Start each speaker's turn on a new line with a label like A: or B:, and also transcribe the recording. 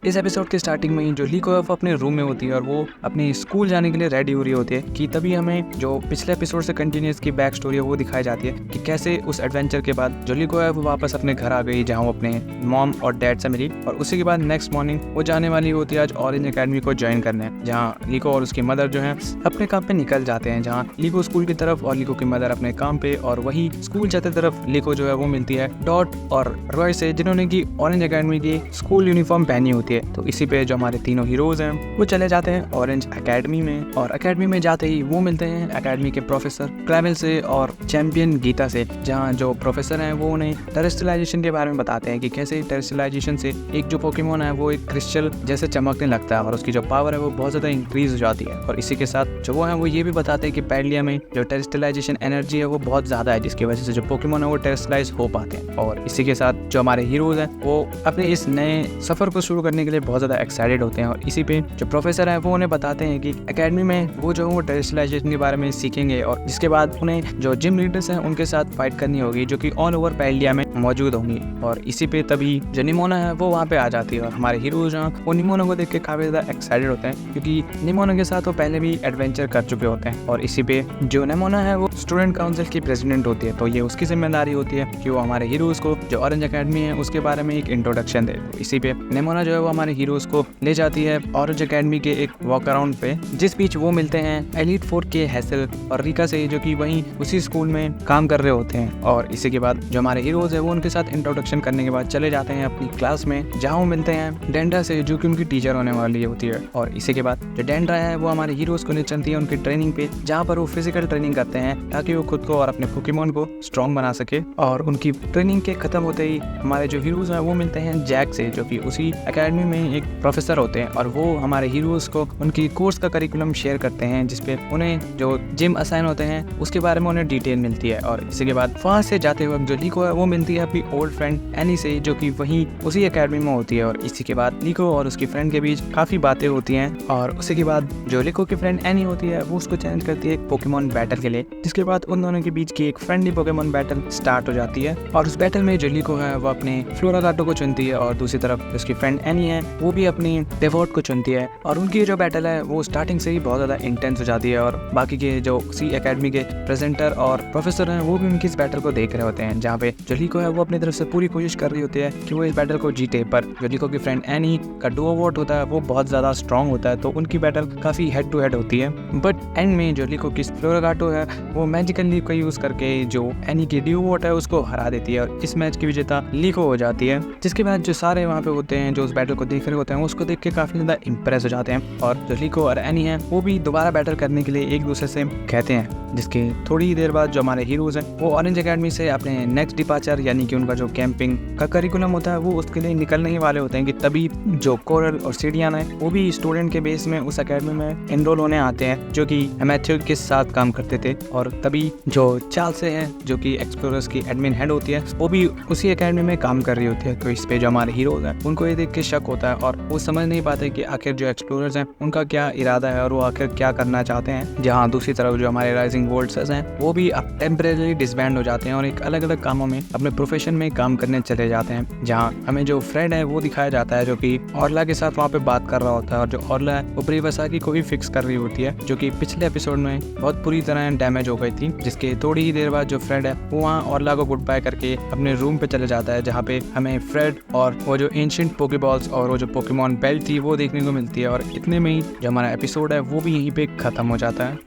A: इस एपिसोड के स्टार्टिंग में ही जो लीको है वो अपने रूम में होती है और वो अपने स्कूल जाने के लिए रेडी हो रही होती है कि तभी हमें जो पिछले एपिसोड से कंटिन्यूस की बैक स्टोरी है वो दिखाई जाती है कि कैसे उस एडवेंचर के बाद जो लीको है वो वापस अपने घर आ गई, जहाँ वो अपने मॉम और डैड से मिली। और उसी के बाद नेक्स्ट मॉर्निंग वो जाने वाली होती है आज ऑरेंज अकेडमी को ज्वाइन करने, जहाँ लीको और उसकी मदर जो है अपने काम पे निकल जाते हैं, जहाँ लीको स्कूल की तरफ और लीको की मदर अपने काम पे। और वही स्कूल जाते तरफ लीको जो है वो मिलती है डॉट और रॉय से, जिन्होंने की ऑरेंज अकेडमी की स्कूल यूनिफॉर्म पहनी होती है। तो इसी पे जो हमारे तीनों हीरोज हैं वो चले जाते हैं ऑरेंज अकेडमी में, और अकेडमी में जाते ही वो मिलते हैं अकेडमी के प्रोफेसर क्लेवेल से और चैंपियन गीता से, जहाँ जो प्रोफेसर हैं वो उन्हें टेरेस्ट्रियलाइजेशन के बारे में बताते हैं कि कैसे टेरेस्ट्रियलाइजेशन से एक जो पोकेमोन है वो एक क्रिस्टल जैसे चमकने लगता है और उसकी जो पावर है वो बहुत ज़्यादा इंक्रीज हो जाती है। और इसी के साथ जो वो है वो ये भी बताते हैं कि पैडलिया में जो टेरेस्ट्रियलाइजेशन एनर्जी है वो बहुत ज़्यादा है, जिसकी वजह से जो पोकेमोन है वो टेरेस्ट्रियलाइज हो पाते हैं। और इसी के साथ जो हमारे हीरोज हैं वो अपने इस नए सफ़र को शुरू करने के लिए बहुत ज़्यादा एक्साइटेड होते हैं। और इसी पे जो प्रोफेसर है वो उन्हें बताते हैं कि एकेडमी में वो जो वो टेरेस्ट्रियलाइजेशन के बारे में सीखेंगे और जिसके बाद उन्हें जो जिम लीडर्स हैं उनके साथ फाइट करनी होगी, जो कि ऑल ओवर पैडलिया में मौजूद होंगी। और इसी पे तभी जो निमोना है वो वहाँ पे आ जाती है और हमारे हीरोज हैं वो निमोना को देख के काफ़ी ज़्यादा एक्साइटेड होते हैं, क्योंकि निमोना के साथ वो पहले भी एडवेंचर कर चुके होते हैं। और इसी पे जो निमोना है वो स्टूडेंट काउंसिल की प्रेसिडेंट होती है, तो ये उसकी जिम्मेदारी होती है कि वो हमारे हीरोज को जो ऑरेंज अकेडमी है उसके बारे में एक इंट्रोडक्शन दे। तो इसी पे निमोना जो है वो हमारे हीरोज को ले जाती है ऑरेंज अकेडमी के एक वॉक अराउंड पे, जिस बीच वो मिलते हैं एलीट फोर के हैसल और रिका से, जो कि वहीं उसी स्कूल में काम कर रहे होते हैं। और इसी के बाद जो हमारे हीरोज है वो उनके साथ इंट्रोडक्शन करने के बाद चले जाते हैं अपनी क्लास में, जहाँ वो मिलते हैं डेंड्रा से, जो कि उनकी टीचर होने वाली होती है। और इसी के बाद जो डेंड्रा है वो हमारे हीरोज को ले चलती है उनकी ट्रेनिंग पे, जहाँ पर वो फिजिकल ट्रेनिंग करते हैं ताकि वो खुद को और अपने पोकेमोन को स्ट्रॉन्ग बना सके। और उनकी ट्रेनिंग के खत्म होते ही हमारे जो हीरोज हैं वो मिलते हैं जैक से, जो कि उसी एकेडमी में एक प्रोफेसर होते हैं, और वो हमारे हीरोज को उनकी कोर्स का करिकुलम शेयर करते हैं, जिसपे उन्हें जो जिम असाइन होते हैं उसके बारे में उन्हें डिटेल मिलती है। और इसी के बाद वहाँ से जाते वक्त जो लीको है वो मिलती है अपनी ओल्ड फ्रेंड एनी से, जो कि वहीं उसी एकेडमी में होती है। और इसी के बाद लीको और उसकी फ्रेंड के बीच काफ़ी बातें होती हैं, और उसी के बाद जो लीको की फ्रेंड एनी होती है वो उसको चैलेंज करती है एक पोकेमोन बैटल के लिए, जिसके बाद उन दोनों के बीच की एक फ्रेंडली पोकेमोन बैटल स्टार्ट हो जाती है। और उस बैटल में जो लीको है वो अपने फ्लोरागाटो को चुनती है और दूसरी तरफ उसकी फ्रेंड एनी है वो भी अपनी डेवॉर्ट को चुनती है। और उनकी जो बैटल है वो स्टार्टिंग से ही बहुत ज़्यादा इंटेंस हो जाती है, और बाकी के जो उसी एकेडमी के प्रेजेंटर और प्रोफेसर हैं वो भी उनकी इस बैटल को देख रहे होते हैं, जहाँ पे जो लीको है वो अपनी तरफ से पूरी कोशिश कर रही होती है कि वो इस बैटल को जीते। पर जो लीको की फ्रेंड एनी का डुओ वोट होता है वो बहुत ज़्यादा स्ट्रॉन्ग होता है, तो उनकी बैटल काफ़ी हेड टू हेड होती है। बट एंड में जो लीको की फ्लोरागाटो है वो मैजिकल लीफ का यूज़ करके जो एनी की डुओ वोट है उसको हरा देती है, और इस मैच की विजेता लीको हो जाती है। जिसके बाद जो सारे वहाँ पे होते हैं जो उस बैटल को देख रहे होते हैं उसको देख के काफ़ी ज़्यादा इंप्रेस हो जाते हैं, और जो लीको और एनी है वो भी दोबारा बैटल करने के लिए एक दूसरे से कहते हैं। जिसके थोड़ी ही देर बाद जो हमारे हीरोज हैं वो ऑरेंज अकेडमी से अपने नेक्स्ट डिपार्चर यानी कि उनका जो कैंपिंग का करिकुलम होता है वो उसके लिए निकलने ही वाले होते हैं, कि तभी जो कोरल और सीडियन है वो भी स्टूडेंट के बेस में उस अकेडमी में एनरोल होने आते हैं, जो कि मैथ्यू के साथ काम करते थे। और तभी जो चार्ल्स है जो कि एक्सप्लोरर्स की एडमिन हेड होती है वो भी उसी अकेडमी में काम कर रही होती है। तो इस पे जो हमारे हीरोज हैं उनको ये देख के शक होता है और वो समझ नहीं पाते कि आखिर जो एक्सप्लोरर्स हैं उनका क्या इरादा है और वो आखिर क्या करना चाहते हैं। जहाँ दूसरी तरफ जो हमारे राइजिंग वोल्ट्स हैं वो भी अब टेम्परेरी डिसबैंड हो जाते हैं और एक अलग अलग कामों में अपने प्रोफेशन में काम करने चले जाते हैं। जहाँ हमें जो फ्रेड है वो दिखाया जाता है जो कि ऑर्ला के साथ वहाँ पे बात कर रहा होता है, और जो ऑर्ला है वो प्रीवसाकी को भी फिक्स कर रही होती है, जो कि पिछले एपिसोड में बहुत बुरी तरह डैमेज हो गई थी। जिसके थोड़ी ही देर बाद जो फ्रेड है वो वहाँ ऑर्ला को गुड बाय करके अपने रूम पे चले जाता है, जहाँ पे हमें फ्रेड और वो जो एंशिएंट पोकेबॉल्स और वो जो पोकेमॉन बेल्ट थी वो देखने को मिलती है। और इतने में ही जो हमारा एपिसोड है वो भी यहीं पे खत्म हो जाता है।